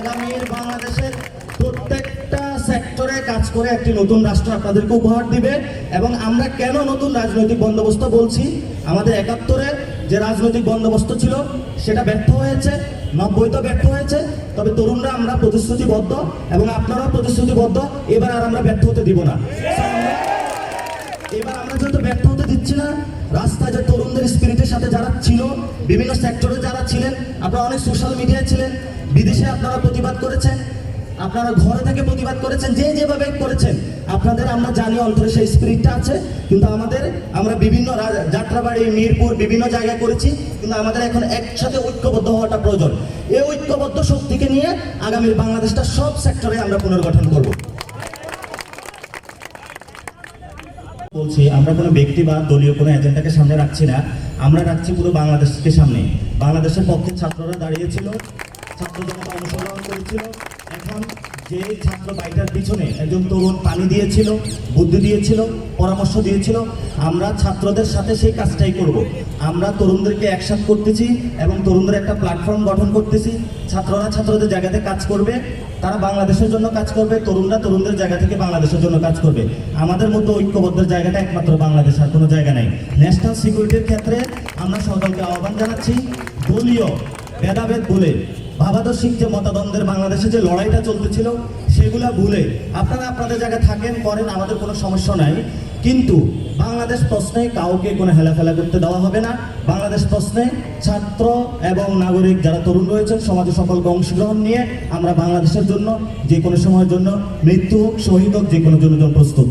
আগামীর বাংলাদেশের প্রত্যেকটা সেক্টরে কাজ করে একটি নতুন রাষ্ট্র আপনাদেরকে উপহার দিবে। এবং আমরা কেন নতুন রাজনৈতিক বন্দোবস্ত বলছি, আমাদের ৭১-এ যে রাজনৈতিক বন্দোবস্ত ছিল সেটা ব্যর্থ হয়েছে, ৯০ ব্যর্থ হয়েছে। তবে তরুণরা আমরা প্রতিশ্রুতিবদ্ধ এবং আপনারাও প্রতিশ্রুতিবদ্ধ, এবার আর আমরা ব্যর্থ হতে দিব না। এবার আমরা যেহেতু ব্যর্থ হতে দিচ্ছি না, রাস্তায় যে তরুণদের স্পিরিটের সাথে যারা ছিল, বিভিন্ন সেক্টরে যারা ছিলেন, আপনারা অনেক সোশ্যাল মিডিয়ায় ছিলেন, বিদেশে আপনারা প্রতিবাদ করেছেন, আপনারা ঘরে থেকে প্রতিবাদ করেছেন, যে যেভাবে করেছেন, আপনাদের আমরা জানি অন্তরে সেই স্পিরিটটা আছে। কিন্তু আমরা বিভিন্ন যাত্রাবাড়ি, মিরপুর বিভিন্ন জায়গায় করেছি, কিন্তু আমাদের এখন একসাথে ঐক্যবদ্ধ হওয়াটা প্রয়োজন। এই ঐক্যবদ্ধ শক্তিকে নিয়ে আগামীর বাংলাদেশটা সব সেক্টরে আমরা পুনর্গঠন করব। বলছি, আমরা কোনো ব্যক্তি বা দলীয় কোনো এজেন্ডাকে সামনে রাখছি না, আমরা রাখছি পুরো বাংলাদেশকে সামনে। বাংলাদেশের পক্ষে ছাত্ররা দাঁড়িয়েছিল, ছাত্র জনতা অংশগ্রহণ করেছিল। এখন যে ছাত্র বাইটার পিছনে একজন তরুণ পানি দিয়েছিল, বুদ্ধি দিয়েছিল, পরামর্শ দিয়েছিল, আমরা ছাত্রদের সাথে সেই কাজটাই করব। আমরা তরুণদেরকে একসাথে করতেছি এবং তরুণদের একটা প্ল্যাটফর্ম গঠন করতেছি। ছাত্ররা ছাত্রদের জায়গাতে কাজ করবে, তারা বাংলাদেশের জন্য কাজ করবে, তরুণরা তরুণদের জায়গা থেকে বাংলাদেশের জন্য কাজ করবে। আমাদের মতো ঐক্যবদ্ধের জায়গাটা একমাত্র বাংলাদেশ, আর কোনো জায়গা নাই। ন্যাশনাল সিকিউরিটির ক্ষেত্রে আমরা সকলকে আহ্বান জানাচ্ছি, দলীয় ভেদাভেদ ভুলে, ভাবাদর্শিক যে মতাদ্বন্দ্বের বাংলাদেশে যে লড়াইটা চলতেছিল সেগুলা ভুলে আপনারা আপনাদের জায়গায় থাকেন, করেন, আমাদের কোনো সমস্যা নাই। কিন্তু বাংলাদেশ প্রশ্নে কাউকে কোনো হেলাফেলা করতে দেওয়া হবে না। বাংলাদেশ প্রশ্নে ছাত্র এবং নাগরিক যারা তরুণ রয়েছেন, সমাজে সকলকে অংশগ্রহণ নিয়ে আমরা বাংলাদেশের জন্য যে কোনো সময়ের জন্য মৃত্যু হোক, শহীদ হোক, যে কোনো জন্য প্রস্তুত।